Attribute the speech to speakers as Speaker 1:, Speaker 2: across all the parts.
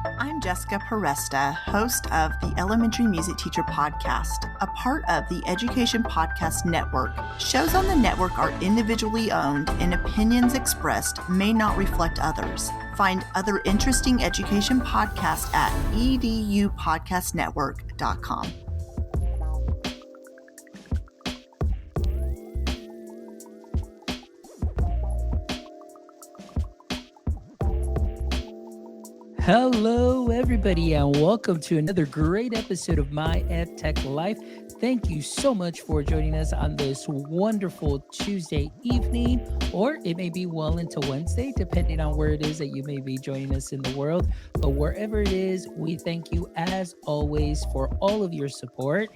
Speaker 1: I'm Jessica Peresta, host of the Elementary Music Teacher Podcast, a part of the Education Podcast Network. Shows on the network are individually owned, and opinions expressed may not reflect others. Find other interesting education podcasts at edupodcastnetwork.com.
Speaker 2: Hello, everybody, and welcome to another great episode of My EdTech Life. Thank you so much for joining us on this wonderful Tuesday evening, or it may be well into Wednesday, depending on where it is that you may be joining us in the world. But wherever it is, we thank you as always for all of your support.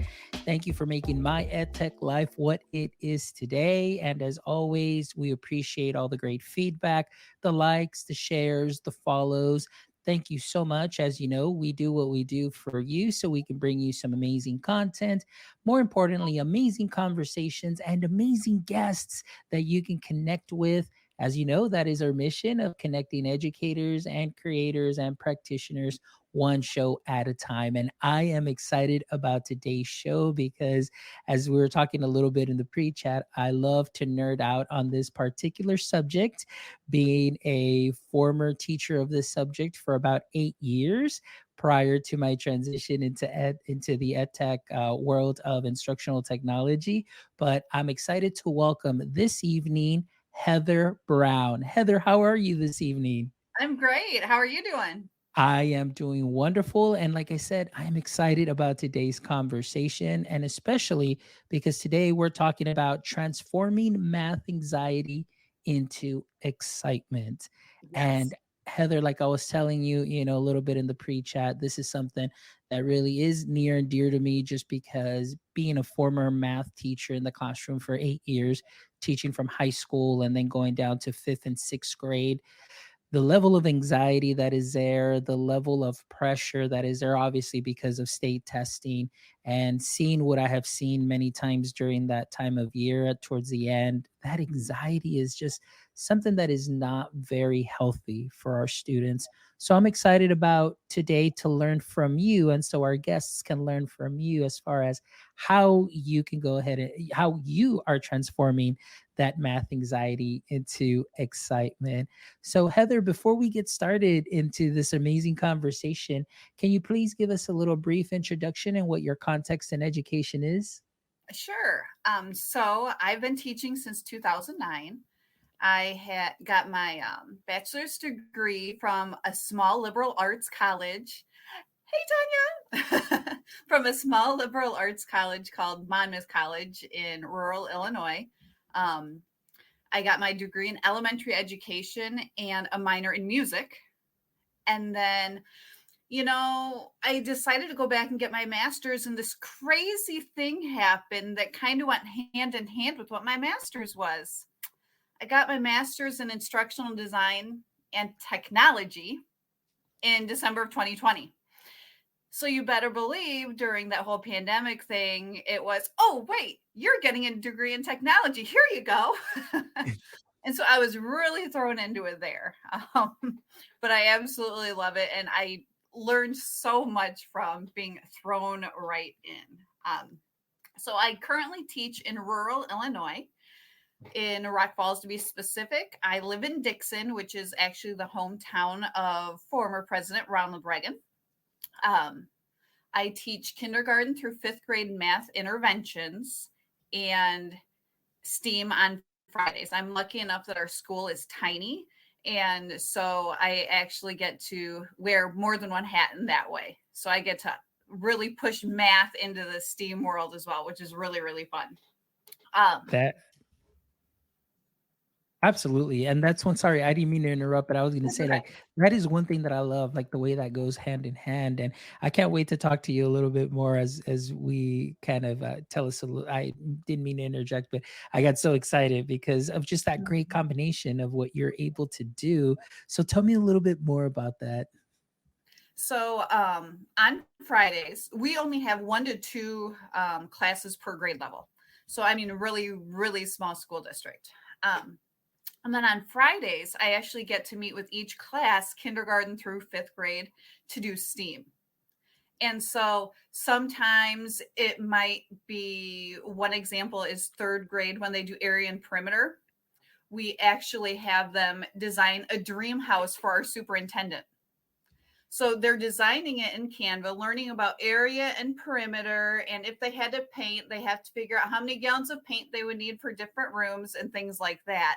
Speaker 2: Thank you for making My EdTech Life what it is today. And as always, we appreciate all the great feedback, the likes, the shares, the follows. Thank you so much. As you know, we do what we do for you so we can bring you some amazing content. More importantly, amazing conversations and amazing guests that you can connect with. As you know, that is our mission of connecting educators and creators and practitioners one show at a time. And I am excited about today's show because, as we were talking a little bit in the pre chat, I love to nerd out on this particular subject, being a former teacher of this subject for about 8 years prior to my transition into the edtech world of instructional technology. But I'm excited to welcome this evening Heather Brown. Heather, how are you this evening?
Speaker 3: I'm great. How are you doing?
Speaker 2: I am doing wonderful. And like I said, I am excited about today's conversation, and especially because today we're talking about transforming math anxiety into excitement.
Speaker 3: Yes.
Speaker 2: And Heather, like I was telling you, a little bit in the pre chat, this is something that really is near and dear to me just because being a former math teacher in the classroom for 8 years, teaching from high school and then going down to fifth and sixth grade, the level of anxiety that is there, the level of pressure that is there, obviously because of state testing, and seeing what I have seen many times during that time of year towards the end, that anxiety is just something that is not very healthy for our students. So I'm excited about today to learn from you. And so our guests can learn from you as far as how you can go ahead and how you are transforming that math anxiety into excitement. So, Heather, before we get started into this amazing conversation, can you please give us a little brief introduction and what your context and education is?
Speaker 3: Sure. So I've been teaching since 2009. I had got my bachelor's degree from a small liberal arts college. Hey, Tanya! From a small liberal arts college called Monmouth College in rural Illinois. Um, I got my degree in elementary education and a minor in music. And then I decided to go back and get my master's, and this crazy thing happened that kind of went hand in hand with what my master's was. I got my master's in instructional design and technology in December of 2020. So you better believe during that whole pandemic thing, it was, oh, wait, you're getting a degree in technology. Here you go. And so I was really thrown into it there. But I absolutely love it. And I learned so much from being thrown right in. So I currently teach in rural Illinois, in Rock Falls to be specific. I live in Dixon, which is actually the hometown of former President Ronald Reagan. I teach kindergarten through fifth grade math interventions and STEAM on Fridays. I'm lucky enough that our school is tiny. And so I actually get to wear more than one hat in that way. So I get to really push math into the STEAM world as well, which is really, really fun.
Speaker 2: That Absolutely. And that's one, sorry, I didn't mean to interrupt, but I was going to say,
Speaker 3: Okay.
Speaker 2: like, that is one thing that I love, like the way that goes hand in hand. And I can't wait to talk to you a little bit more as we kind of tell us a little. I didn't mean to interject, but I got so excited because of just that great combination of what you're able to do. So tell me a little bit more about that.
Speaker 3: So on Fridays, we only have 1 to 2 classes per grade level. So I mean, really, really small school district. Um, And then on Fridays, I actually get to meet with each class, kindergarten through fifth grade, to do STEAM. And so sometimes it might be, one example is third grade when they do area and perimeter. We actually have them design a dream house for our superintendent. So they're designing it in Canva, learning about area and perimeter. And if they had to paint, they have to figure out how many gallons of paint they would need for different rooms and things like that.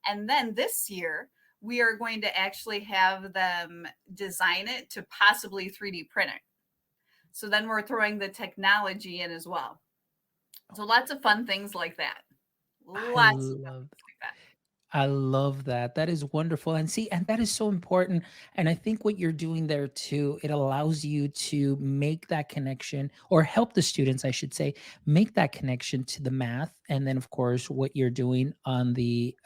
Speaker 3: And then this year, we are going to actually have them design it to possibly 3D print it. So then we're throwing the technology in as well. So lots of fun things like that.
Speaker 2: I
Speaker 3: Lots of fun
Speaker 2: love
Speaker 3: things like that.
Speaker 2: I love that. That is wonderful. And see, and that is so important. And I think what you're doing there too, it allows you to make that connection or help the students, I should say, make that connection to the math. And then, of course, what you're doing on the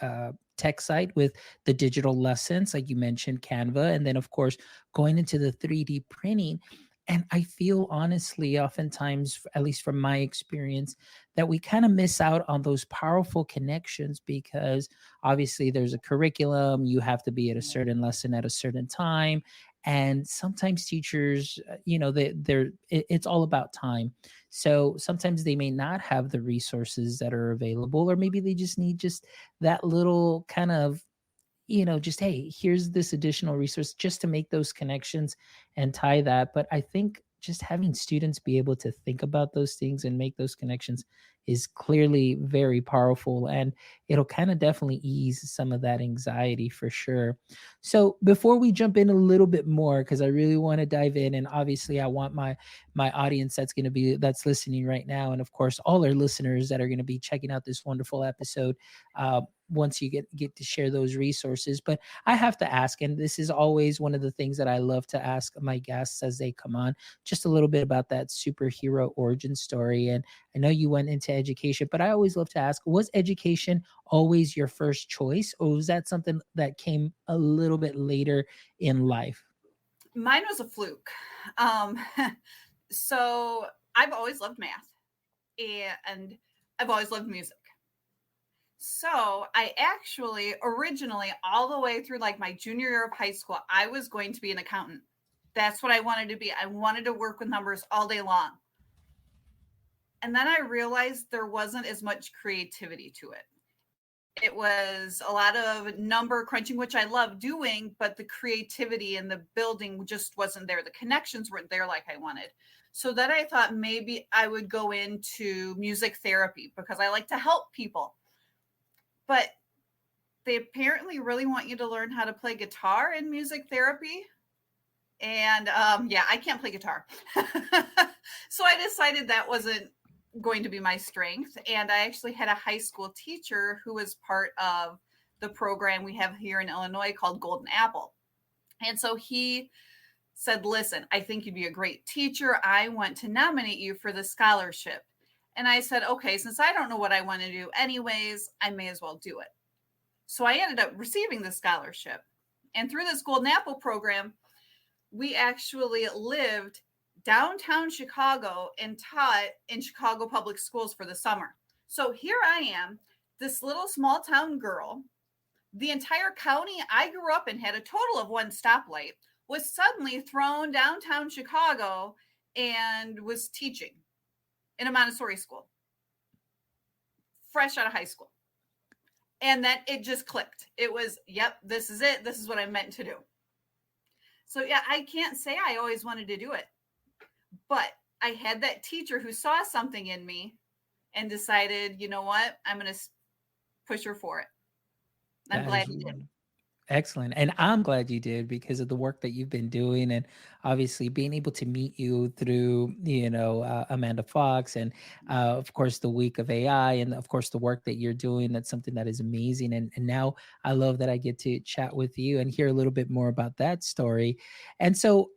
Speaker 2: tech side with the digital lessons, like you mentioned, Canva. And then, of course, going into the 3D printing. And I feel honestly, oftentimes, at least from my experience, that we kind of miss out on those powerful connections because obviously there's a curriculum, you have to be at a certain lesson at a certain time, and sometimes teachers it's all about time. So sometimes they may not have the resources that are available, or maybe they just need just that little kind of, just, hey, here's this additional resource just to make those connections and tie that. But I think just having students be able to think about those things and make those connections is clearly very powerful, and it'll kind of definitely ease some of that anxiety for sure. So before we jump in a little bit more, because I really want to dive in, and obviously I want my audience that's listening right now, and of course all our listeners that are going to be checking out this wonderful episode, once you get to share those resources. But I have to ask, and this is always one of the things that I love to ask my guests as they come on, just a little bit about that superhero origin story. And I know you went into education, but I always love to ask, was education always your first choice, or was that something that came a little bit later in life?
Speaker 3: Mine was a fluke. Um, so I've always loved math and I've always loved music. So I actually originally, all the way through like my junior year of high school, I was going to be an accountant. That's what I wanted to be. I wanted to work with numbers all day long. And then I realized there wasn't as much creativity to it. It was a lot of number crunching, which I love doing, but the creativity and the building just wasn't there. The connections weren't there like I wanted. So then I thought maybe I would go into music therapy because I like to help people. But they apparently really want you to learn how to play guitar in music therapy. And yeah, I can't play guitar. So I decided that wasn't going to be my strength. And I actually had a high school teacher who was part of the program we have here in Illinois called Golden Apple. And so he said, listen, I think you'd be a great teacher. I want to nominate you for the scholarship. And I said, okay, since I don't know what I want to do anyways, I may as well do it. So I ended up receiving the scholarship. And through this Golden Apple program, we actually lived downtown Chicago and taught in Chicago public schools for the summer. So here I am, this little small town girl. The entire county I grew up in had a total of one stoplight, was suddenly thrown downtown Chicago and was teaching in a Montessori school, fresh out of high school. And then it just clicked. It was, yep, this is it. This is what I'm meant to do. So yeah, I can't say I always wanted to do it, but I had that teacher who saw something in me and decided, you know what, I'm going to push her for it. I'm glad he did.
Speaker 2: Excellent. And I'm glad you did because of the work that you've been doing, and obviously being able to meet you through, Amanda Fox, and of course the week of AI, and of course the work that you're doing. That's something that is amazing. And now I love that I get to chat with you and hear a little bit more about that story. And so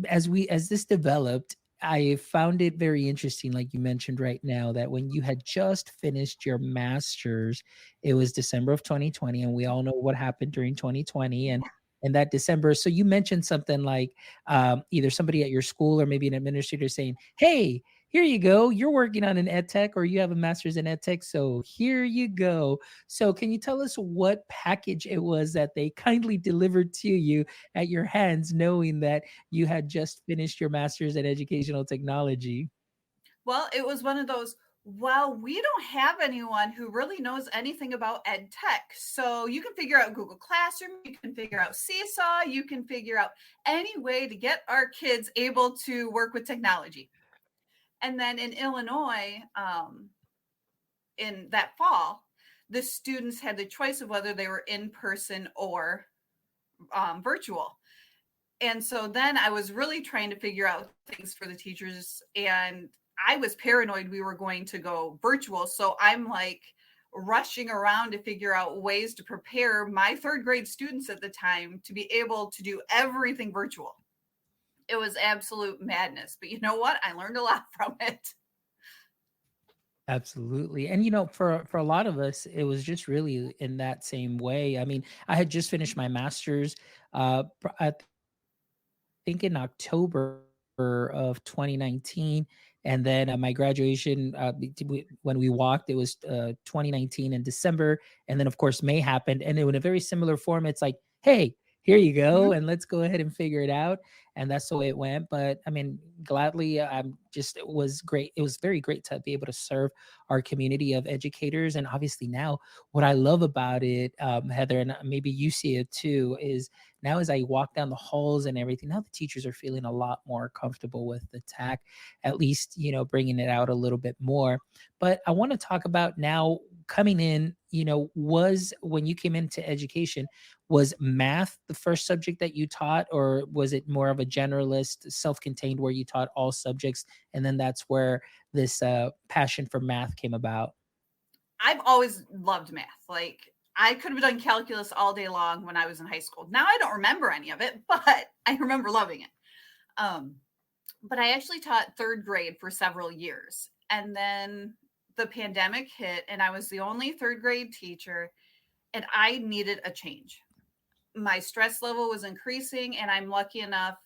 Speaker 2: as this developed, I found it very interesting, like you mentioned right now, that when you had just finished your master's, it was December of 2020, and we all know what happened during 2020 and that December. So you mentioned something like either somebody at your school or maybe an administrator saying, "Hey, here you go. You're working on an ed tech or you have a master's in ed tech. So here you go. So can you tell us what package it was that they kindly delivered to you at your hands, knowing that you had just finished your master's in educational technology?
Speaker 3: Well, it was one of those, well, we don't have anyone who really knows anything about ed tech. So you can figure out Google Classroom, you can figure out Seesaw, you can figure out any way to get our kids able to work with technology. And then in Illinois, in that fall, the students had the choice of whether they were in person or virtual. And so then I was really trying to figure out things for the teachers, and I was paranoid we were going to go virtual. So I'm like rushing around to figure out ways to prepare my third grade students at the time to be able to do everything virtual. It was absolute madness. But you know what? I learned a lot from it.
Speaker 2: Absolutely. And for a lot of us, it was just really in that same way. I mean, I had just finished my master's I think in October of 2019. And then my graduation, when we walked, it was 2019 in December. And then, of course, May happened. And in a very similar form, it's like, hey, here you go.
Speaker 3: Mhm.
Speaker 2: And let's go ahead and figure it out. And that's the way it went. But I mean, gladly, it was great. It was very great to be able to serve our community of educators. And obviously, now what I love about it, Heather, and maybe you see it too, is now as I walk down the halls and everything, now the teachers are feeling a lot more comfortable with the tech, at least, bringing it out a little bit more. But I want to talk about now coming in, was when you came into education, was math the first subject that you taught, or was it more of a generalist, self-contained, where you taught all subjects? And then that's where this passion for math came about.
Speaker 3: I've always loved math. Like, I could have done calculus all day long when I was in high school. Now I don't remember any of it, but I remember loving it. Um, but I actually taught third grade for several years. And then the pandemic hit, and I was the only third grade teacher, and I needed a change. My stress level was increasing, and I'm lucky enough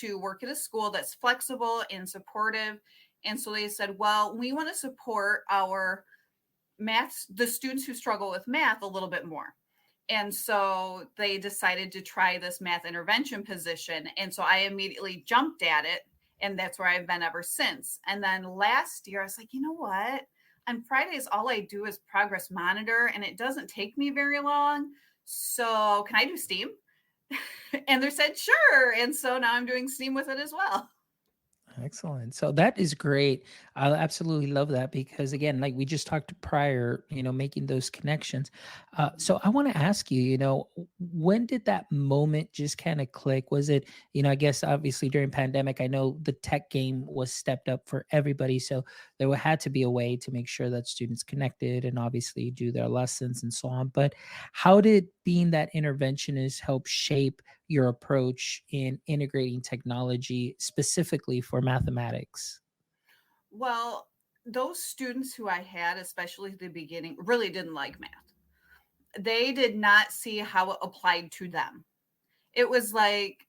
Speaker 3: to work at a school that's flexible and supportive. And so they said, well, we want to support the students who struggle with math a little bit more. And so they decided to try this math intervention position. And so I immediately jumped at it. And that's where I've been ever since. And then last year, I was like, you know what? On Fridays, all I do is progress monitor, and it doesn't take me very long. So can I do STEAM? And they said, sure. And so now I'm doing STEAM with it as well.
Speaker 2: Excellent. So that is great. I absolutely love that because, again, like we just talked prior, making those connections. So I want to ask you, when did that moment just kind of click? Was it, I guess obviously during pandemic, I know the tech game was stepped up for everybody. So there had to be a way to make sure that students connected and obviously do their lessons and so on. But how did being that interventionist help shape your approach in integrating technology specifically for mathematics?
Speaker 3: Well, those students who I had, especially at the beginning, really didn't like math. They did not see how it applied to them. It was like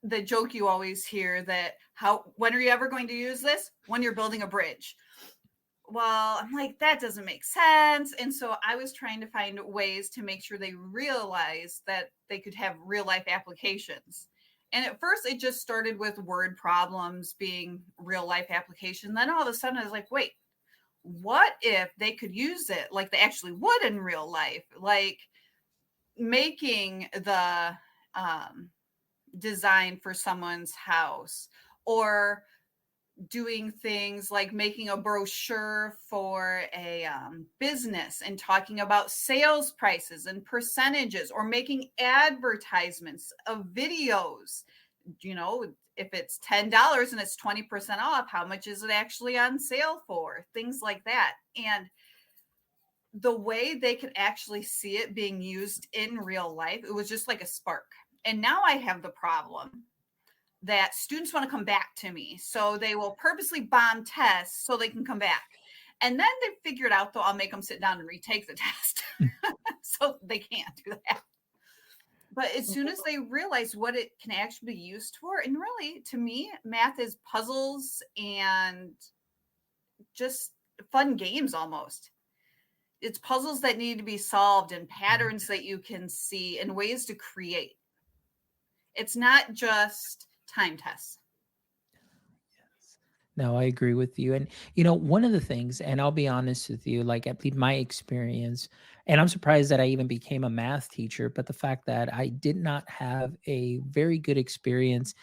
Speaker 3: the joke you always hear that when are you ever going to use this? When you're building a bridge. Well, I'm like, that doesn't make sense. And so I was trying to find ways to make sure they realized that they could have real life applications. And at first, it just started with word problems being real life application. Then all of a sudden, I was like, wait, what if they could use it like they actually would in real life? Like making the design for someone's house, or doing things like making a brochure for a business and talking about sales prices and percentages, or making advertisements of videos. If it's $10 and it's 20% off, how much is it actually on sale for? Things like that. And the way they could actually see it being used in real life, it was just like a spark. And now I have the problem that students want to come back to me. So they will purposely bomb tests so they can come back. And then they figured out, though, I'll make them sit down and retake the test. So they can't do that. But as soon as they realize what it can actually be used for, and really, to me, math is puzzles and just fun games almost. It's puzzles that need to be solved and patterns that you can see and ways to create. It's not just time tests.
Speaker 2: No, I agree with you. And, one of the things, and I'll be honest with you, like at least my experience, and I'm surprised that I even became a math teacher, but the fact that I did not have a very good experience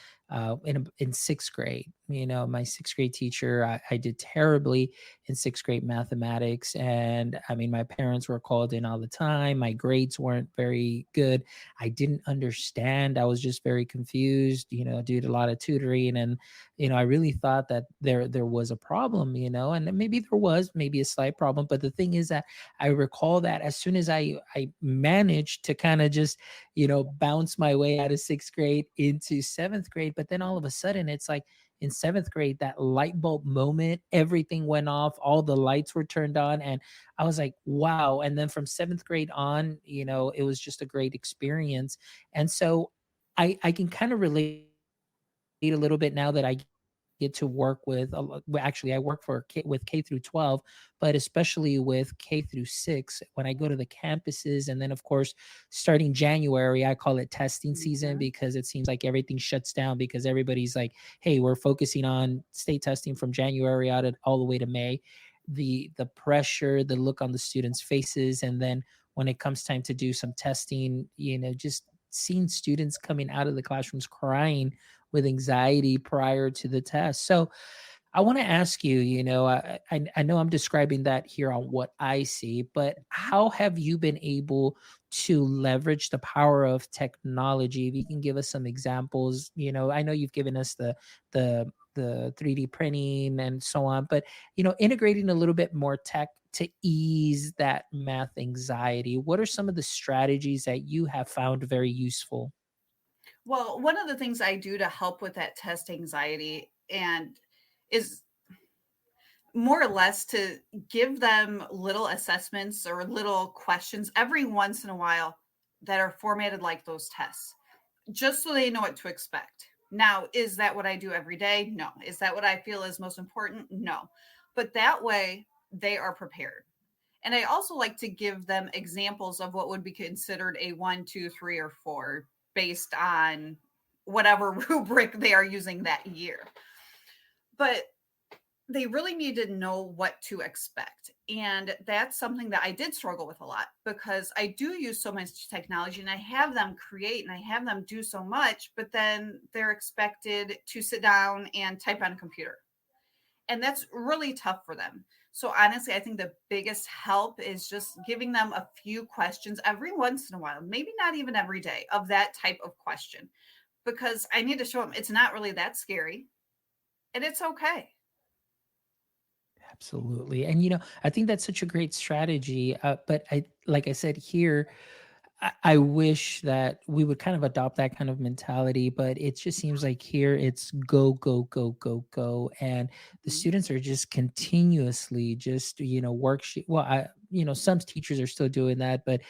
Speaker 2: in sixth grade. My sixth grade teacher, I did terribly in sixth grade mathematics. And I mean, my parents were called in all the time. My grades weren't very good. I didn't understand. I was just very confused, due to a lot of tutoring. And I really thought that there was a problem, and maybe there was maybe a slight problem. But the thing is that I recall that as soon as I managed to kind of just, bounce my way out of sixth grade into seventh grade, but then all of a sudden it's like in seventh grade, that light bulb moment, everything went off, all the lights were turned on, and I was like, wow. And then from seventh grade on, it was just a great experience. And so I can kind of relate a little bit now that I get to work with well, actually I work with K through 12, but especially with K through 6 when I go to the campuses. And then of course, starting January, I call it testing season
Speaker 3: Mhm.
Speaker 2: because it seems like everything shuts down because everybody's like, hey, we're focusing on state testing from January all the way to May. The pressure, the look on the students' faces, and then when it comes time to do some testing, just seeing students coming out of the classrooms crying with anxiety prior to the test. So I want to ask you, I know I'm describing that here on what I see, but how have you been able to leverage the power of technology? If you can give us some examples, I know you've given us the 3D printing and so on, but integrating a little bit more tech to ease that math anxiety. What are some of the strategies that you have found very useful?
Speaker 3: Well, one of the things I do to help with that test anxiety and is more or less to give them little assessments or little questions every once in a while that are formatted like those tests, just so they know what to expect. Now, is that what I do every day? No. Is that what I feel is most important? No. But that way they are prepared. And I also like to give them examples of what would be considered a one, two, three, or four based on whatever rubric they are using that year. But they really need to know what to expect. And that's something that I did struggle with a lot because I do use so much technology and I have them create and I have them do so much, but then they're expected to sit down and type on a computer. And that's really tough for them. So honestly, I think the biggest help is just giving them a few questions every once in a while, maybe not even every day, of that type of question, because I need to show them it's not really that scary and it's okay.
Speaker 2: Absolutely. And I think that's such a great strategy. But like I said here, I wish that we would kind of adopt that kind of mentality, but it just seems like here it's go, go, go, go, go. And the
Speaker 3: Mhm.
Speaker 2: students are just continuously just, worksheet. Well, some teachers are still doing that, but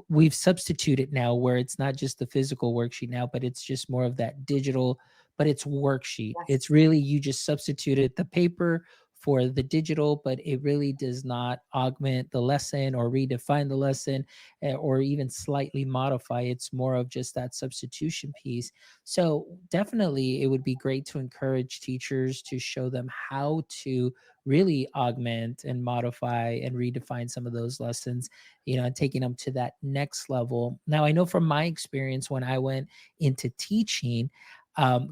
Speaker 2: we've substituted now where it's not just the physical worksheet now, but it's just more of that digital, but it's worksheet.
Speaker 3: Yes.
Speaker 2: It's really, you just substituted the paper for the digital, but it really does not augment the lesson or redefine the lesson or even slightly modify. It's more of just that substitution piece. So definitely it would be great to encourage teachers to show them how to really augment and modify and redefine some of those lessons, and taking them to that next level. Now, I know from my experience when I went into teaching,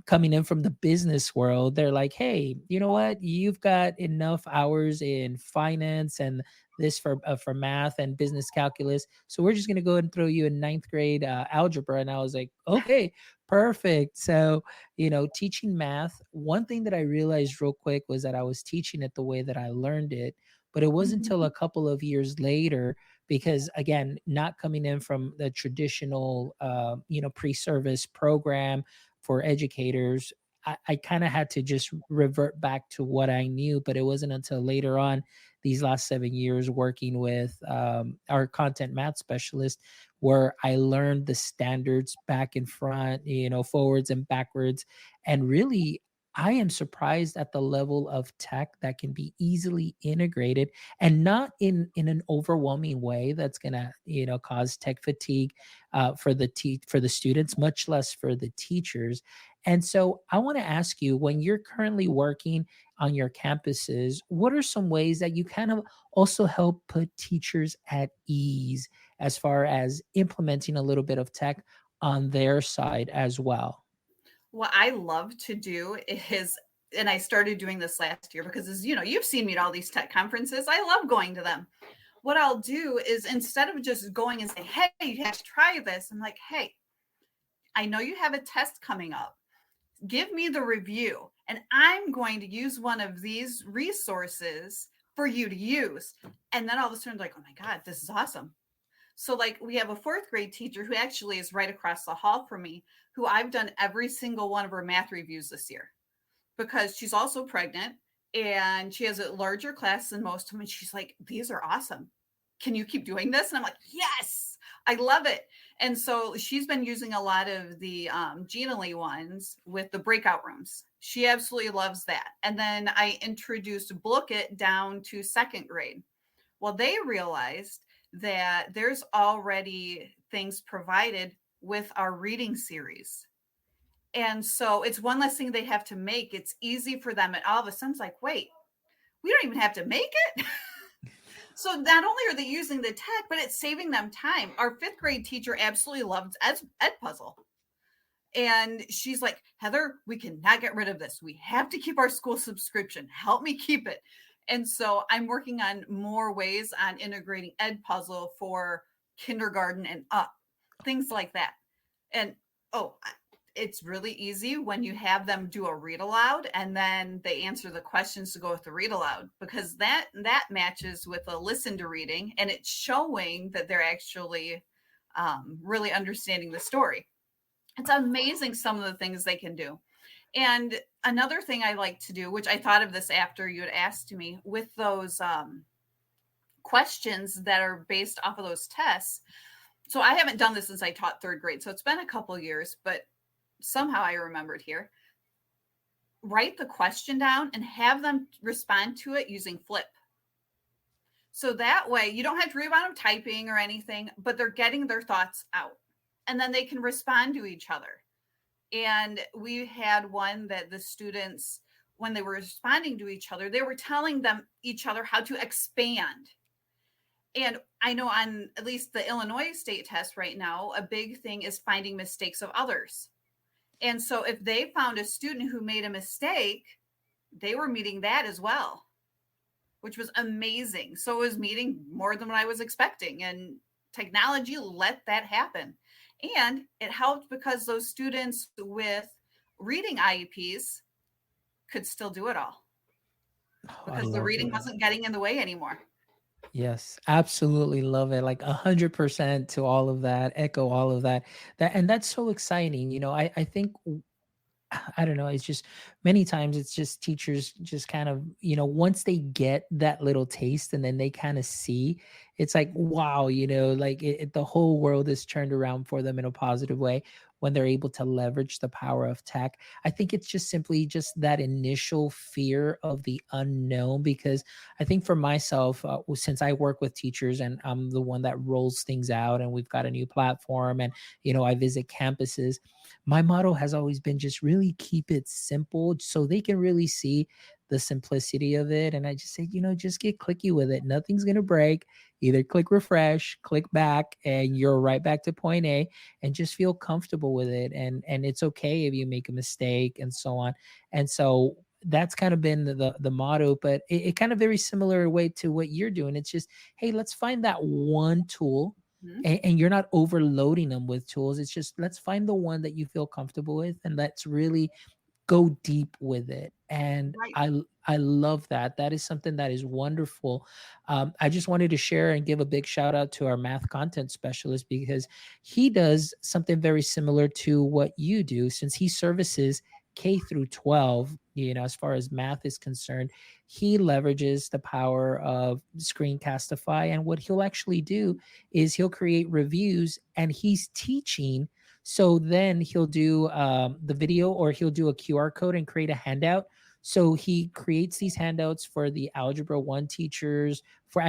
Speaker 2: coming in from the business world, they're like, hey, you know what? You've got enough hours in finance and this for math and business calculus. So we're just going to go ahead and throw you in ninth grade algebra. And I was like, okay, perfect. So, teaching math, one thing that I realized real quick was that I was teaching it the way that I learned it. But it wasn't until a
Speaker 3: Mhm.
Speaker 2: couple of years later, because again, not coming in from the traditional, pre-service program for educators, I kind of had to just revert back to what I knew. But it wasn't until later on, these last 7 years, working with our content math specialist, where I learned the standards back and front, forwards and backwards. And really, I am surprised at the level of tech that can be easily integrated, and not in an overwhelming way that's gonna, cause tech fatigue for the students, much less for the teachers. And so I want to ask you, when you're currently working on your campuses, what are some ways that you kind of also help put teachers at ease as far as implementing a little bit of tech on their side as well?
Speaker 3: What I love to do is, and I started doing this last year because, as you know, you've seen me at all these tech conferences. I love going to them. What I'll do is, instead of just going and saying, hey, you have to try this, I'm like, hey, I know you have a test coming up. Give me the review, and I'm going to use one of these resources for you to use. And then all of a sudden, like, oh my God, this is awesome. So, like, we have a fourth grade teacher who actually is right across the hall from me, who I've done every single one of her math reviews this year, because she's also pregnant and she has a larger class than most of them. And she's like, these are awesome. Can you keep doing this? And I'm like, yes, I love it. And so she's been using a lot of the Gina Lee ones with the breakout rooms. She absolutely loves that. And then I introduced Book It down to second grade. Well, they realized that there's already things provided with our reading series. And so it's one less thing they have to make. It's easy for them. And all of a sudden, it's like, wait, we don't even have to make it. So not only are they using the tech, but it's saving them time. Our fifth grade teacher absolutely loved Edpuzzle. And she's like, Heather, we cannot get rid of this. We have to keep our school subscription. Help me keep it. And so I'm working on more ways on integrating Edpuzzle for kindergarten and up, things like that. And it's really easy when you have them do a read aloud and then they answer the questions to go with the read aloud, because that matches with a listen to reading, and it's showing that they're actually really understanding the story. It's amazing some of the things they can do. And another thing I like to do, which I thought of this after you had asked me, with those questions that are based off of those tests. So I haven't done this since I taught third grade, so it's been a couple years, but somehow I remembered here. Write the question down and have them respond to it using Flip. So that way you don't have to worry about them typing or anything, but they're getting their thoughts out. And then they can respond to each other. And we had one that the students, when they were responding to each other, they were telling them each other how to expand. And I know on at least the Illinois state test right now, a big thing is finding mistakes of others. And so if they found a student who made a mistake, they were meeting that as well, which was amazing. So it was meeting more than what I was expecting. And technology let that happen. And it helped because those students with reading IEPs could still do it all, because the reading wasn't getting in the way anymore.
Speaker 2: Yes, absolutely love it. Like 100% to all of that, echo all of that. And that's so exciting. I think I don't know, it's just many times it's just teachers just kind of, once they get that little taste and then they kind of see, it's like, wow, like the whole world is turned around for them in a positive way when they're able to leverage the power of tech. I think it's just simply just that initial fear of the unknown, because I think for myself, since I work with teachers and I'm the one that rolls things out and we've got a new platform and, I visit campuses, my motto has always been just really keep it simple so they can really see the simplicity of it. And I just say, just get clicky with it. Nothing's going to break. Either click refresh, click back, and you're right back to point A, and just feel comfortable with it. And it's okay if you make a mistake and so on. And so that's kind of been the motto, but it kind of very similar way to what you're doing. It's just, hey, let's find that one tool, and you're not overloading them with tools. It's just, let's find the one that you feel comfortable with, and let's really go deep with it. And
Speaker 3: Right.
Speaker 2: I love that. That is something that is wonderful. I just wanted to share and give a big shout out to our math content specialist, because he does something very similar to what you do, since he services K through 12, as far as math is concerned. He leverages the power of Screencastify. And what he'll actually do is he'll create reviews, and he's teaching So then he'll do the video, or he'll do a QR code and create a handout. So he creates these handouts for the Algebra 1 teachers, for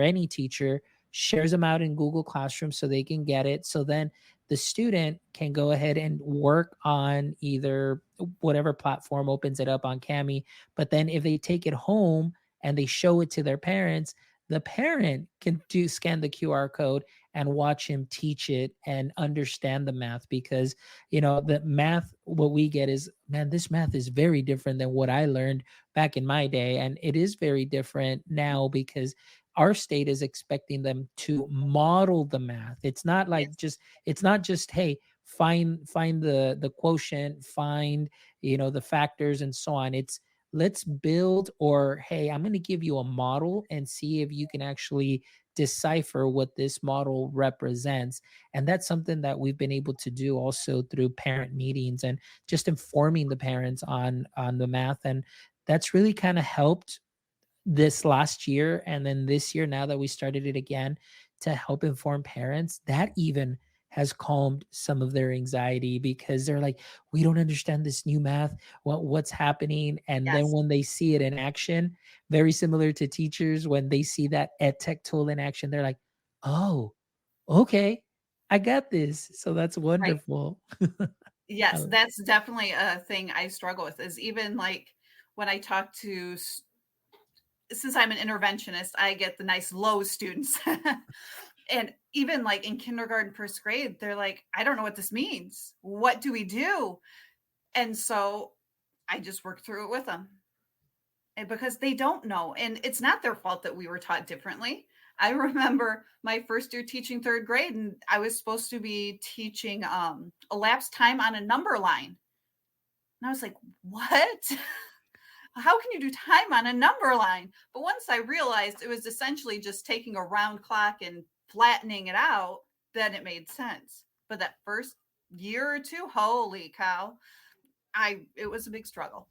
Speaker 2: any teacher, shares them out in Google Classroom so they can get it. So then the student can go ahead and work on either whatever platform opens it up on Cami. But then if they take it home and they show it to their parents, the parent can do scan the QR code and watch him teach it and understand the math. Because the math, what we get is, man, this math is very different than what I learned back in my day, and it is very different now because our state is expecting them to model the math. It's not like
Speaker 3: Yes.
Speaker 2: just hey, find the quotient, find the factors and so on. It's let's build, or hey, I'm going to give you a model and see if you can actually decipher what this model represents. And that's something that we've been able to do also through parent meetings and just informing the parents on the math. And that's really kind of helped this last year, and then this year, now that we started it again, to help inform parents. That even has calmed some of their anxiety, because they're like, we don't understand this new math, what's happening. And then
Speaker 3: Yes.
Speaker 2: when they see it in action, very similar to teachers, when they see that ed tech tool in action, they're like, oh, okay, I got this. So that's
Speaker 3: Right.
Speaker 2: wonderful.
Speaker 3: Yes,
Speaker 2: Uh,
Speaker 3: that's definitely a thing I struggle with, is even like when I talk to since I'm an interventionist, I get the nice low students. And even like in kindergarten, first grade, they're like, I don't know what this means. What do we do? And so I just work through it with them. And because they don't know. And it's not their fault that we were taught differently. I remember my first year teaching third grade, and I was supposed to be teaching elapsed time on a number line. And I was like, what? How can you do time on a number line? But once I realized it was essentially just taking a round clock and flattening it out, then it made sense. But that first year or two, holy cow, it was a big struggle.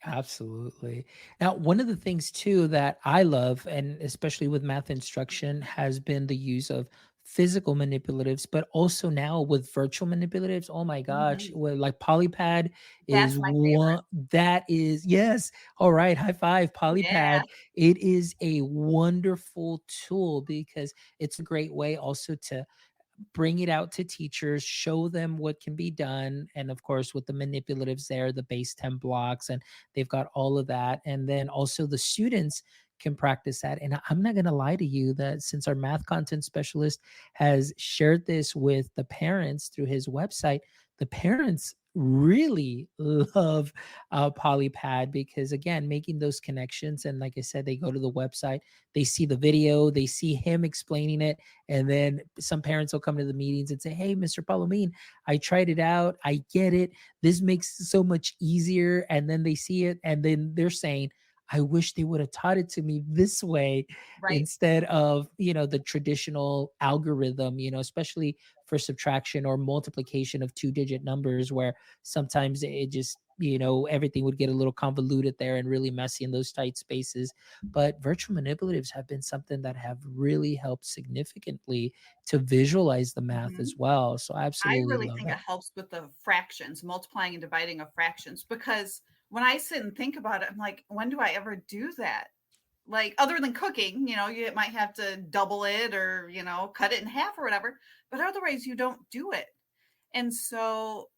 Speaker 2: Absolutely. Now, one of the things too that I love, and especially with math instruction, has been the use of physical manipulatives, but also now with virtual manipulatives. Oh my gosh,
Speaker 3: Mhm.
Speaker 2: well, like Polypad
Speaker 3: That's
Speaker 2: is
Speaker 3: my favorite.
Speaker 2: one that is, yes. All right, high five,
Speaker 3: Yeah.
Speaker 2: Polypad. It is a wonderful tool because it's a great way also to bring it out to teachers, show them what can be done. And of course, with the manipulatives there, the base 10 blocks, and they've got all of that. And then also the students can practice that. And I'm not going to lie to you that since our math content specialist has shared this with the parents through his website, the parents really love Polypad, because again, making those connections. And like I said, they go to the website, they see the video, they see him explaining it, and then some parents will come to the meetings and say, hey, Mr. Palomine, I tried it out. I get it. This makes it so much easier. And then they see it and then they're saying, I wish they would have taught it to me this way
Speaker 3: Right.
Speaker 2: instead of, the traditional algorithm, especially for subtraction or multiplication of two-digit numbers, where sometimes it just, everything would get a little convoluted there and really messy in those tight spaces. But virtual manipulatives have been something that have really helped significantly to visualize the math
Speaker 3: Mhm.
Speaker 2: as well. So I
Speaker 3: I
Speaker 2: absolutely
Speaker 3: really
Speaker 2: love
Speaker 3: think it
Speaker 2: that.
Speaker 3: helps with the fractions, multiplying and dividing of fractions, because when I sit and think about it, I'm like, when do I ever do that? Like, other than cooking, you might have to double it or, cut it in half or whatever, but otherwise you don't do it. And so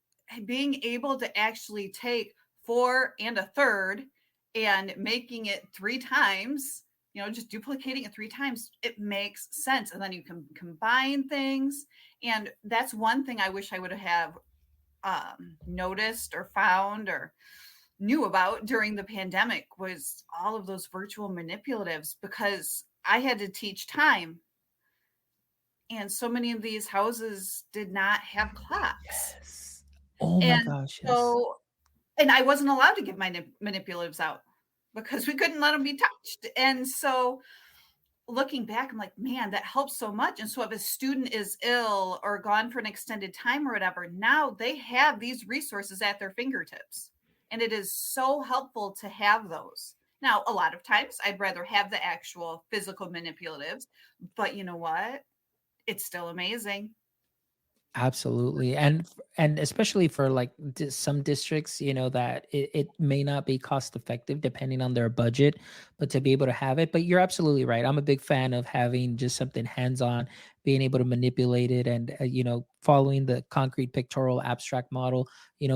Speaker 3: being able to actually take four and a third and making it three times, just duplicating it three times, it makes sense. And then you can combine things. And that's one thing I wish I would have noticed or found or knew about during the pandemic, was all of those virtual manipulatives, because I had to teach time. And so many of these houses did not have clocks.
Speaker 2: Yes. Oh my
Speaker 3: And
Speaker 2: gosh, yes.
Speaker 3: so and I wasn't allowed to give my manipulatives out because we couldn't let them be touched. And so looking back, I'm like, man, that helps so much. And so if a student is ill or gone for an extended time or whatever, now they have these resources at their fingertips. And it is so helpful to have those. Now, a lot of times I'd rather have the actual physical manipulatives, but you know what? It's still amazing.
Speaker 2: Absolutely. And especially for like some districts, that it may not be cost effective depending on their budget, but to be able to have it. But you're absolutely right. I'm a big fan of having just something hands on, being able to manipulate it and, following the concrete pictorial abstract model,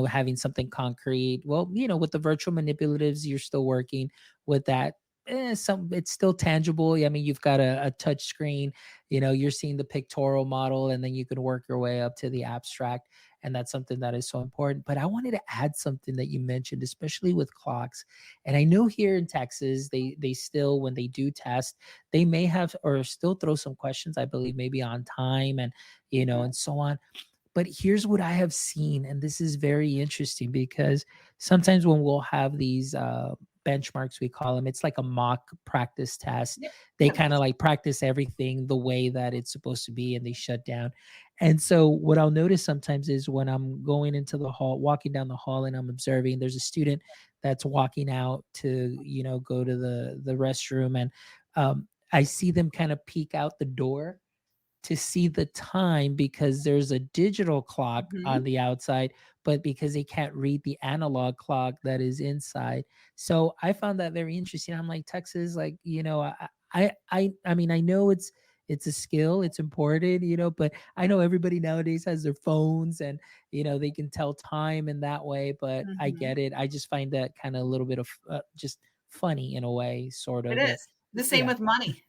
Speaker 2: having something concrete. Well, with the virtual manipulatives, you're still working with that. It's still tangible. I mean, you've got a touch screen, you're seeing the pictorial model and then you can work your way up to the abstract, and that's something that is so important. But I wanted to add something that you mentioned, especially with clocks. And I know here in Texas, they still, when they do test, they may have or still throw some questions, I believe, maybe on time and
Speaker 3: Mhm.
Speaker 2: and so on. But here's what I have seen, and this is very interesting because sometimes when we'll have these benchmarks, we call them, it's like a mock practice test.
Speaker 3: Yeah.
Speaker 2: They
Speaker 3: Yeah.
Speaker 2: kind of like practice everything the way that it's supposed to be and they shut down. And so what I'll notice sometimes is when I'm going into the hall, walking down the hall and I'm observing, there's a student that's walking out to, go to the restroom, and I see them kind of peek out the door to see the time because there's a digital clock on
Speaker 3: Mhm.
Speaker 2: the outside, but because they can't read the analog clock that is inside. So I found that very interesting. I'm like, Texas, like, I mean, I know it's a skill, it's important, but I know everybody nowadays has their phones and they can tell time in that way. But I
Speaker 3: Mhm.
Speaker 2: get it. I just find that kind of a little bit of just funny in a way, sort
Speaker 3: It
Speaker 2: of.
Speaker 3: is. The same
Speaker 2: Yeah.
Speaker 3: with money.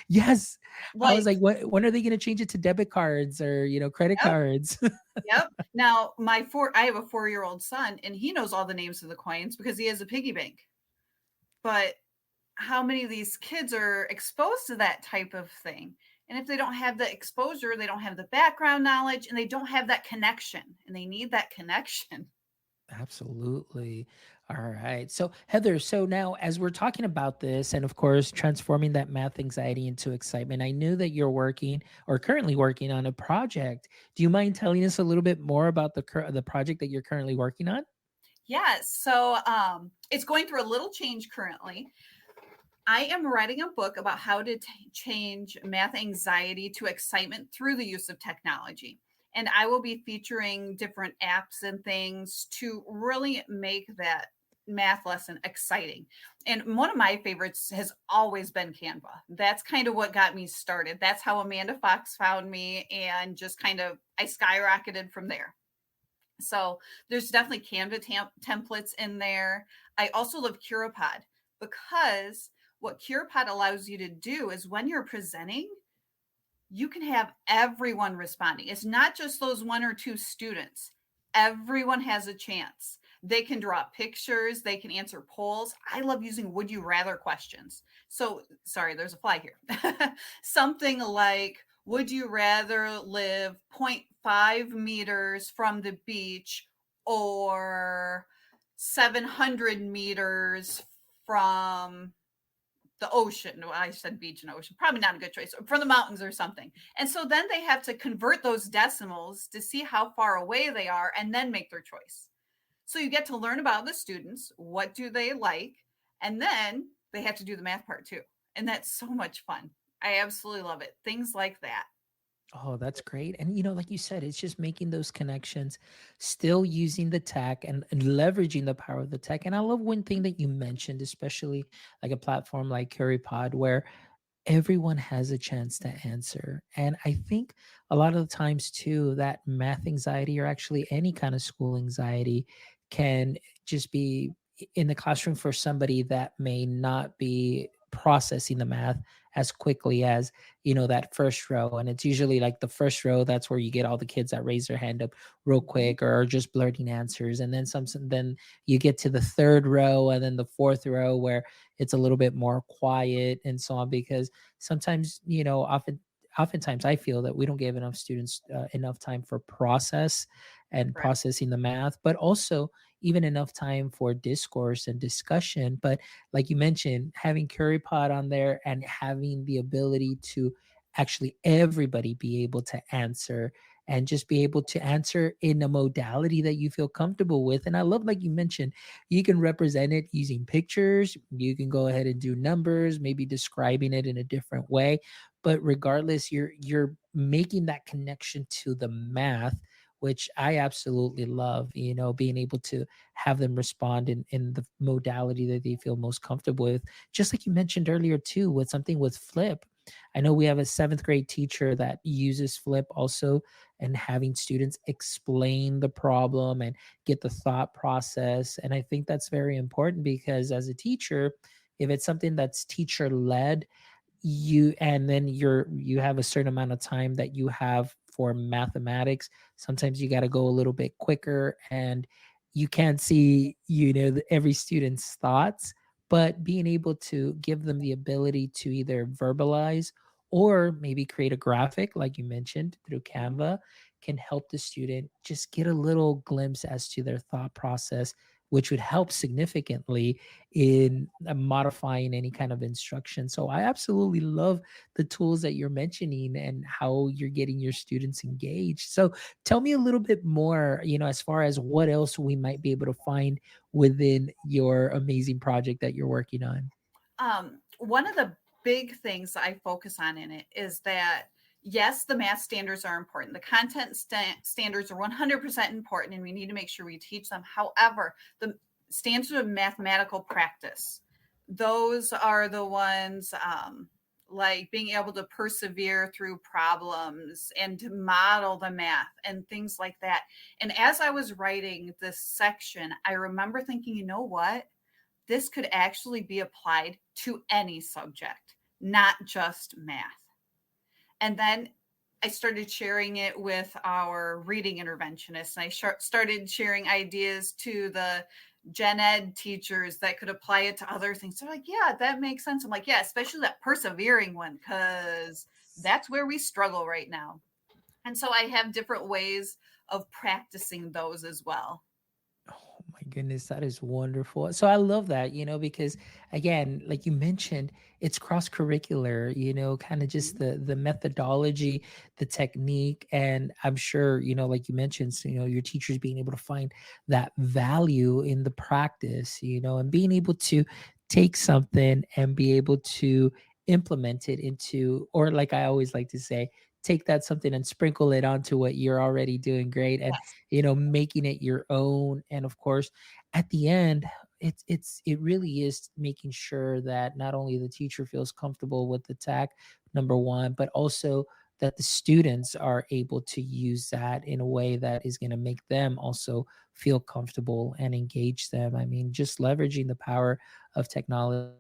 Speaker 2: Yes. I was
Speaker 3: Like,
Speaker 2: like, when are they gonna change it to debit cards or, credit
Speaker 3: yep,
Speaker 2: cards?"
Speaker 3: yep. Now, I have a 4-year-old son, and he knows all the names of the coins because he has a piggy bank. But how many of these kids are exposed to that type of thing? And if they don't have the exposure, they don't have the background knowledge, and they don't have that connection, and they need that connection.
Speaker 2: Absolutely. All right. So, Heather, so now as we're talking about this and of course transforming that math anxiety into excitement, I knew that you're working or currently working on a project. Do you mind telling us a little bit more about the project that you're currently working on?
Speaker 3: Yes. So it's going through a little change currently. I am writing a book about how to change math anxiety to excitement through the use of technology. And I will be featuring different apps and things to really make that math lesson exciting. And one of my favorites has always been Canva. That's kind of what got me started. That's how Amanda Fox found me, and just kind of I skyrocketed from there. So there's definitely Canva templates in there. I also love CuraPod because what CuraPod allows you to do is when you're presenting, you can have everyone responding. It's not just those one or two students. Everyone has a chance. They can draw pictures, they can answer polls. I love using would you rather questions. So, sorry, there's a fly here. Something like, would you rather live zero point 0.5 meters from the beach or 700 meters from the ocean? Well, I said beach and ocean, probably not a good choice, from the mountains or something. And so then they have to convert those decimals to see how far away they are and then make their choice. So you get to learn about the students, what do they like, and then they have to do the math part too. And that's so much fun. I absolutely love it. Things like that.
Speaker 2: Oh, that's great. And like you said, it's just making those connections, still using the tech and leveraging the power of the tech. And I love one thing that you mentioned, especially like a platform like CurryPod, where everyone has a chance to answer. And I think a lot of the times too, that math anxiety or actually any kind of school anxiety can just be in the classroom for somebody that may not be processing the math as quickly as that first row. And it's usually like the first row, that's where you get all the kids that raise their hand up real
Speaker 3: Mhm.
Speaker 2: quick or are just blurting answers. And then then you get to the third row and then the fourth row where it's a little bit more quiet and so on, because sometimes oftentimes I feel that we don't give enough students enough time for process and
Speaker 3: Correct.
Speaker 2: processing the math, but also even enough time for discourse and discussion. But like you mentioned, having CurryPod on there and having the ability to actually everybody be able to answer and just be able to answer in a modality that you feel comfortable with. And I love, like you mentioned, you can represent it using pictures, you can go ahead and do numbers, maybe describing it in a different way. But regardless, you're making that connection to the math, which I absolutely love, being able to have them respond in the modality that they feel most comfortable with. Just like you mentioned earlier, too, with something with Flip. I know we have a seventh grade teacher that uses Flip also, and having students explain the problem and get the thought process. And I think that's very important because as a teacher, if it's something that's teacher led, and then you have a certain amount of time that you have for mathematics, sometimes you got to go a little bit quicker, and you can't see every student's thoughts. But being able to give them the ability to either verbalize or maybe create a graphic like you mentioned through Canva can help the student just get a little glimpse as to their thought process, which would help significantly in modifying any kind of instruction. So I absolutely love the tools that you're mentioning and how you're getting your students engaged. So tell me a little bit more, as far as what else we might be able to find within your amazing project that you're working on.
Speaker 3: One of the big things I focus on in it is that yes, the math standards are important. The content standards are 100% important, and we need to make sure we teach them. However, the standards of mathematical practice, those are the ones like being able to persevere through problems and to model the math and things like that. And as I was writing this section, I remember thinking, you know what? This could actually be applied to any subject, not just math. And then I started sharing it with our reading interventionists, and I started sharing ideas to the gen ed teachers that could apply it to other things. They're like, yeah, that makes sense. I'm like, yeah, especially that persevering one, because that's where we struggle right now. And so I have different ways of practicing those as well.
Speaker 2: Oh my goodness, that is wonderful. So I love that, because again, like you mentioned, it's cross curricular, kind of just the methodology, the technique. And I'm sure, like you mentioned, so, your teachers being able to find that value in the practice, and being able to take something and be able to implement it into, or like I always like to say, take that something and sprinkle it onto what you're already doing great. And
Speaker 3: Yes.
Speaker 2: making it your own. And of course, at the end, it really is making sure that not only the teacher feels comfortable with the tech, number one, but also that the students are able to use that in a way that is going to make them also feel comfortable and engage them. I mean, just leveraging the power of technology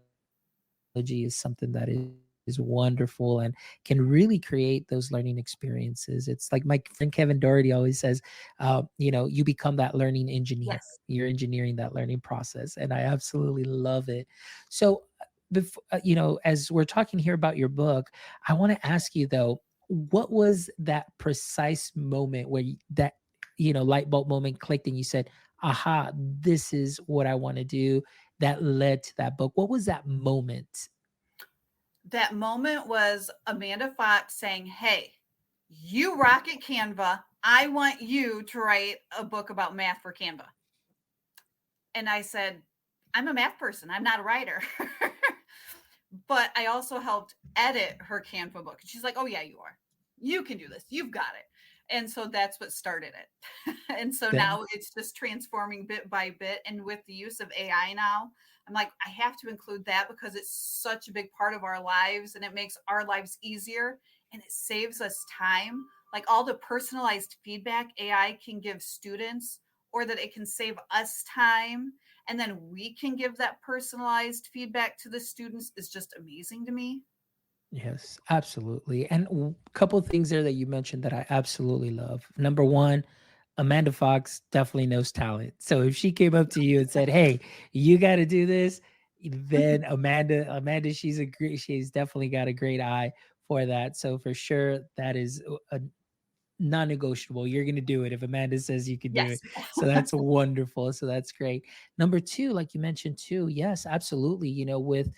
Speaker 2: is something that is wonderful and can really create those learning experiences. It's like my friend Kevin Doherty always says, you become that learning engineer.
Speaker 3: Yes.
Speaker 2: You're engineering that learning process, and I absolutely love it. So, as we're talking here about your book, I want to ask you though, what was that precise moment where that light bulb moment clicked and you said, "Aha, this is what I want to do." That led to that book. What was that moment?
Speaker 3: That moment was Amanda Fox saying, hey, you rock at Canva. I want you to write a book about math for Canva. And I said, I'm a math person. I'm not a writer. But I also helped edit her Canva book. And she's like, oh, yeah, you are. You can do this. You've got it. And so that's what started it. And so
Speaker 2: That
Speaker 3: now it's just transforming bit by bit. And with the use of AI now, I'm like, I have to include that because it's such a big part of our lives and it makes our lives easier and it saves us time. Like all the personalized feedback AI can give students, or that it can save us time and then we can give that personalized feedback to the students, is just amazing to me.
Speaker 2: Yes, absolutely. And a couple of things there that you mentioned that I absolutely love. Number one, Amanda Fox definitely knows talent. So if she came up to you and said, "Hey, you got to do this," then she's definitely got a great eye for that. So for sure, that is a non-negotiable. You're going to do it if Amanda says you can do it.
Speaker 3: Yes.
Speaker 2: So that's wonderful. So that's great. Number two, like you mentioned too, yes, absolutely. With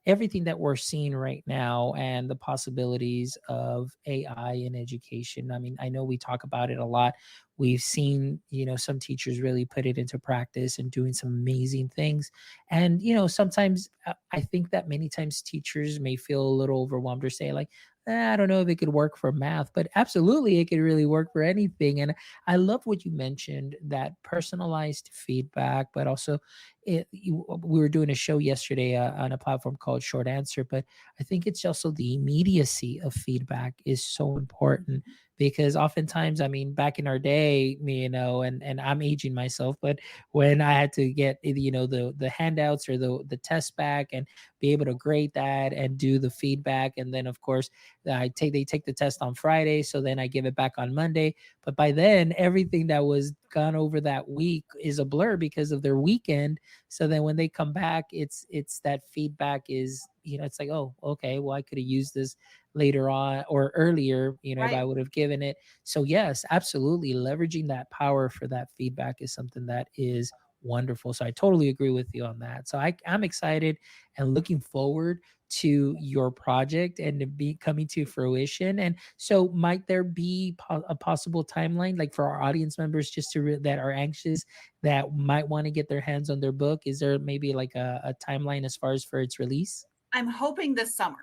Speaker 2: everything that we're seeing right now and the possibilities of AI in education. I mean, I know we talk about it a lot. We've seen, some teachers really put it into practice and doing some amazing things. And, sometimes I think that many times teachers may feel a little overwhelmed or say, like, I don't know if it could work for math, but absolutely it could really work for anything. And I love what you mentioned, that personalized feedback, but also we were doing a show yesterday on a platform called Short Answer, but I think it's also the immediacy of feedback is so important, because oftentimes, I mean, back in our day, and I'm aging myself, but when I had to get the handouts or the test back and be able to grade that and do the feedback, and then of course they take the test on Friday, so then I give it back on Monday. But by then, everything that was gone over that week is a blur because of their weekend. So then when they come back, it's that feedback is, it's like, oh, okay, well, I could have used this later on or earlier, if I
Speaker 3: Right.
Speaker 2: would have given it. So yes, absolutely, leveraging that power for that feedback is something that is wonderful. So I totally agree with you on that. So I'm excited and looking forward to your project and to be coming to fruition. And so, might there be a possible timeline, like for our audience members, just that are anxious, that might want to get their hands on their book? Is there maybe like a timeline as far as for its release?
Speaker 3: I'm hoping this summer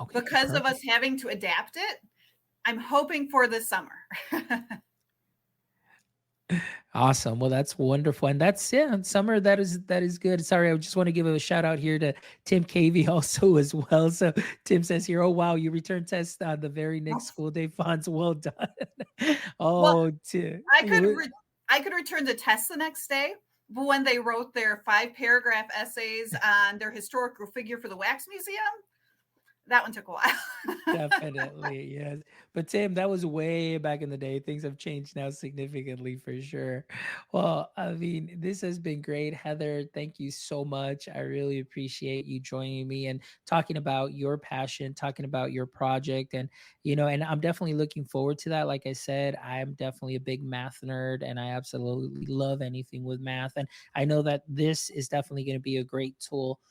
Speaker 2: Okay,
Speaker 3: because of us
Speaker 2: perfect.
Speaker 3: having to adapt it. I'm hoping for this summer.
Speaker 2: Awesome. Well, that's wonderful. And that's, yeah, summer. That is good. Sorry, I just want to give a shout out here to Tim Cavey also as well. So Tim says here, oh wow, you return test on the very next school day. Fonts, well done.
Speaker 3: Well,
Speaker 2: Oh, Tim.
Speaker 3: I could I could return the test the next day, but when they wrote their 5-paragraph essays on their historical figure for the Wax Museum, that one took a while.
Speaker 2: Definitely, yes. But Tim, that was way back in the day. Things have changed now significantly for sure. Well, I mean, this has been great. Heather, thank you so much. I really appreciate you joining me and talking about your passion, talking about your project. And I'm definitely looking forward to that. Like I said, I'm definitely a big math nerd and I absolutely love anything with math. And I know that this is definitely going to be a great tool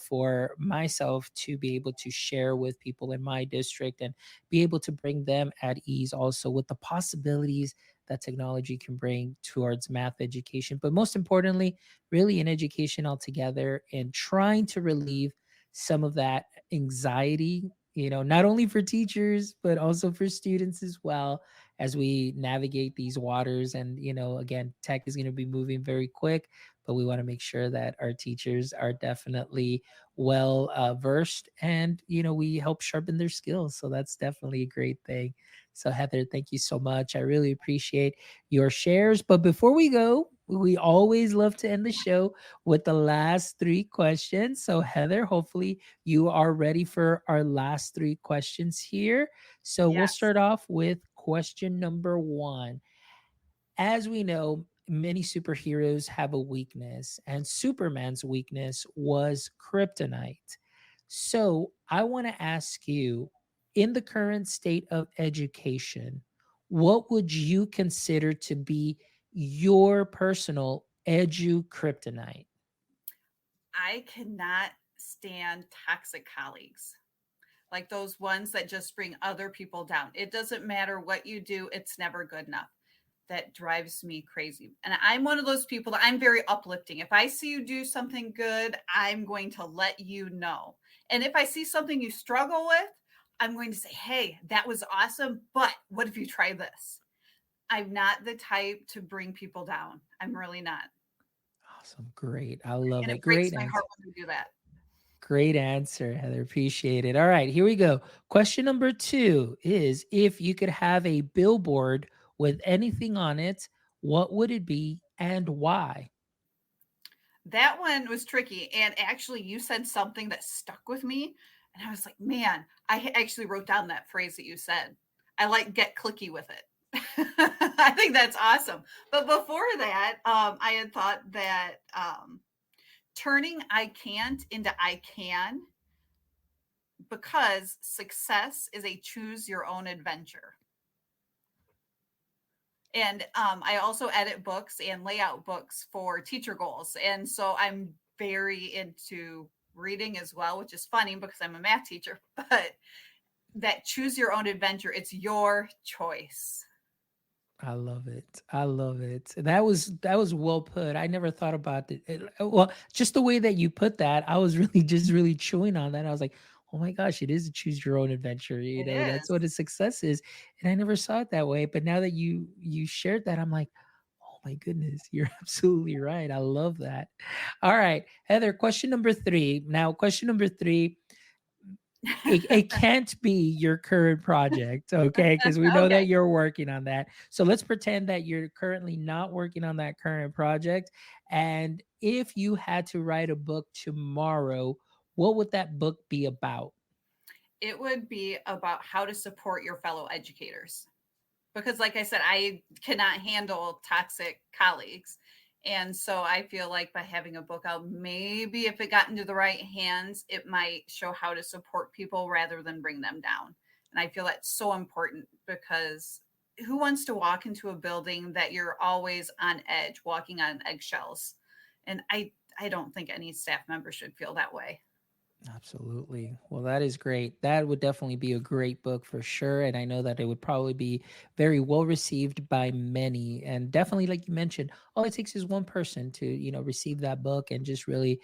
Speaker 2: for myself to be able to share with people in my district and be able to bring them at ease also with the possibilities that technology can bring towards math education. But most importantly, really in education altogether, and trying to relieve some of that anxiety, not only for teachers, but also for students as well, as we navigate these waters. And, again, tech is going to be moving very quick, but we want to make sure that our teachers are definitely well versed, and we help sharpen their skills. So that's definitely a great thing. So Heather, thank you so much. I really appreciate your shares. But before we go, we always love to end the show with the last three questions. So Heather, hopefully you are ready for our last three questions here. So we'll
Speaker 3: Yes.
Speaker 2: start off with question number one. As we know, many superheroes have a weakness, and Superman's weakness was kryptonite. So I want to ask you, in the current state of education, what would you consider to be your personal edu kryptonite?
Speaker 3: I cannot stand toxic colleagues, like those ones that just bring other people down. It doesn't matter what you do, it's never good enough. That drives me crazy. And I'm one of those people that I'm very uplifting. If I see you do something good, I'm going to let you know. And if I see something you struggle with, I'm going to say, hey, that was awesome, but what if you try this? I'm not the type to bring people down. I'm really not.
Speaker 2: Awesome. Great. I love
Speaker 3: And
Speaker 2: it.
Speaker 3: it breaks
Speaker 2: Great
Speaker 3: my
Speaker 2: answer.
Speaker 3: heart when we do that.
Speaker 2: Great answer, Heather. Appreciate it. All right, here we go. Question number two is, if you could have a billboard with anything on it, what would it be and why?
Speaker 3: That one was tricky. And actually, you said something that stuck with me. And I was like, man, actually wrote down that phrase that you said. I like get clicky with it. I think that's awesome. But before that, I had thought that turning I can't into I can, because success is a choose your own adventure. And I also edit books and lay out books for teacher goals. And so I'm very into reading as well, which is funny because I'm a math teacher, but that choose your own adventure. It's your choice.
Speaker 2: I love it. I love it. That was well put. I never thought about it. Well, just the way that you put that, I was really just really chewing on that. I was like, oh my gosh, it is a choose your own adventure.
Speaker 3: It
Speaker 2: That's
Speaker 3: is.
Speaker 2: what a success is. And I never saw it that way. But now that you shared that, I'm like, oh my goodness, you're absolutely right. I love that. All right, Heather, question number three. Now, question number three, it can't be your current project, okay? Because we know
Speaker 3: Okay.
Speaker 2: that you're working on that. So let's pretend that you're currently not working on that current project. And if you had to write a book tomorrow, what would that book be about?
Speaker 3: It would be about how to support your fellow educators. Because, like I said, I cannot handle toxic colleagues. And so I feel like by having a book out, maybe if it got into the right hands, it might show how to support people rather than bring them down. And I feel that's so important because who wants to walk into a building that you're always on edge, walking on eggshells? And I don't think any staff member should feel that way.
Speaker 2: Absolutely. Well, that is great. That would definitely be a great book for sure. And I know that it would probably be very well received by many. And definitely, like you mentioned, all it takes is one person to, receive that book and just really,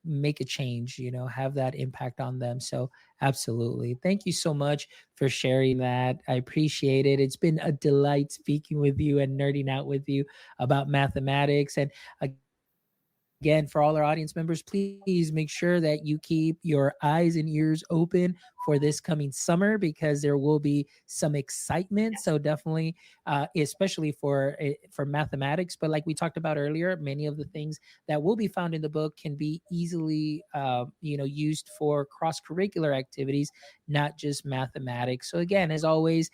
Speaker 2: make a change, have that impact on them. So, absolutely. Thank you so much for sharing that. I appreciate it. It's been a delight speaking with you and nerding out with you about mathematics. And again, for all our audience members, please make sure that you keep your eyes and ears open for this coming summer because there will be some excitement. So definitely, especially for mathematics. But like we talked about earlier, many of the things that will be found in the book can be easily, used for cross curricular activities, not just mathematics. So again, as always,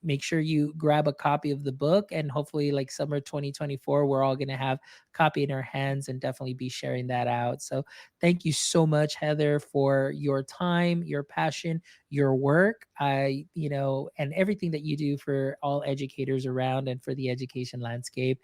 Speaker 2: make sure you grab a copy of the book, and hopefully like summer 2024 we're all going to have a copy in our hands and definitely be sharing that out. So thank you so much, Heather, for your time, your passion, your work, and everything that you do for all educators around and for the education landscape.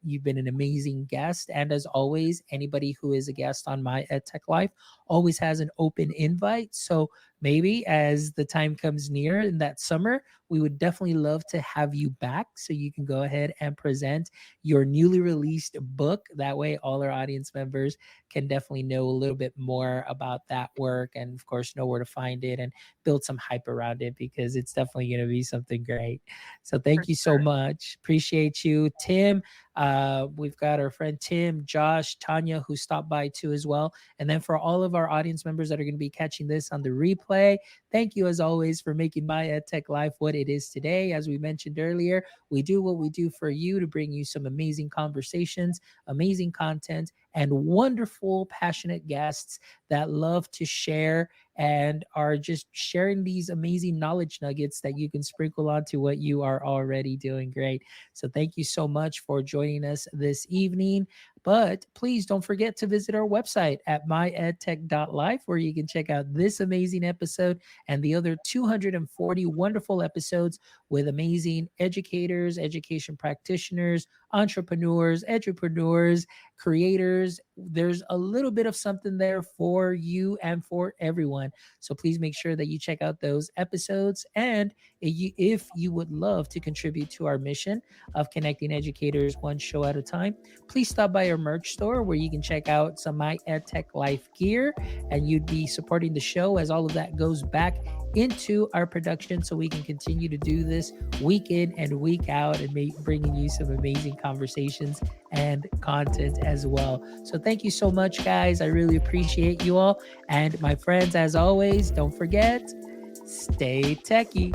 Speaker 2: You've been an amazing guest, and as always, anybody who is a guest on My EdTech Life always has an open invite. So maybe as the time comes near in that summer, we would definitely love to have you back so you can go ahead and present your newly released book. That way, all our audience members can definitely know a little bit more about that work and, of course, know where to find it and build some hype around it because it's definitely going to be something great. So,
Speaker 3: For
Speaker 2: thank you so
Speaker 3: sure.
Speaker 2: much. Appreciate you, Tim. We've got our friend Tim, Josh, Tanya, who stopped by too as well. And then for all of our audience members that are going to be catching this on the replay, thank you as always for making My EdTech Life what it is today. As we mentioned earlier, we do what we do for you to bring you some amazing conversations, amazing content, and wonderful, passionate guests that love to share and are just sharing these amazing knowledge nuggets that you can sprinkle onto what you are already doing great. So thank you so much for joining us this evening. But please don't forget to visit our website at myedtech.life, where you can check out this amazing episode and the other 240 wonderful episodes with amazing educators, education practitioners, entrepreneurs, edupreneurs, creators. There's a little bit of something there for you and for everyone. So please make sure that you check out those episodes. And if you would love to contribute to our mission of connecting educators one show at a time, please stop by our merch store where you can check out some My EdTech Life gear, and you'd be supporting the show as all of that goes back into our production so we can continue to do this week in and week out and bringing you some amazing conversations and content as well. So thank you so much, guys. I really appreciate you all. And my friends, as always, don't forget, stay techie.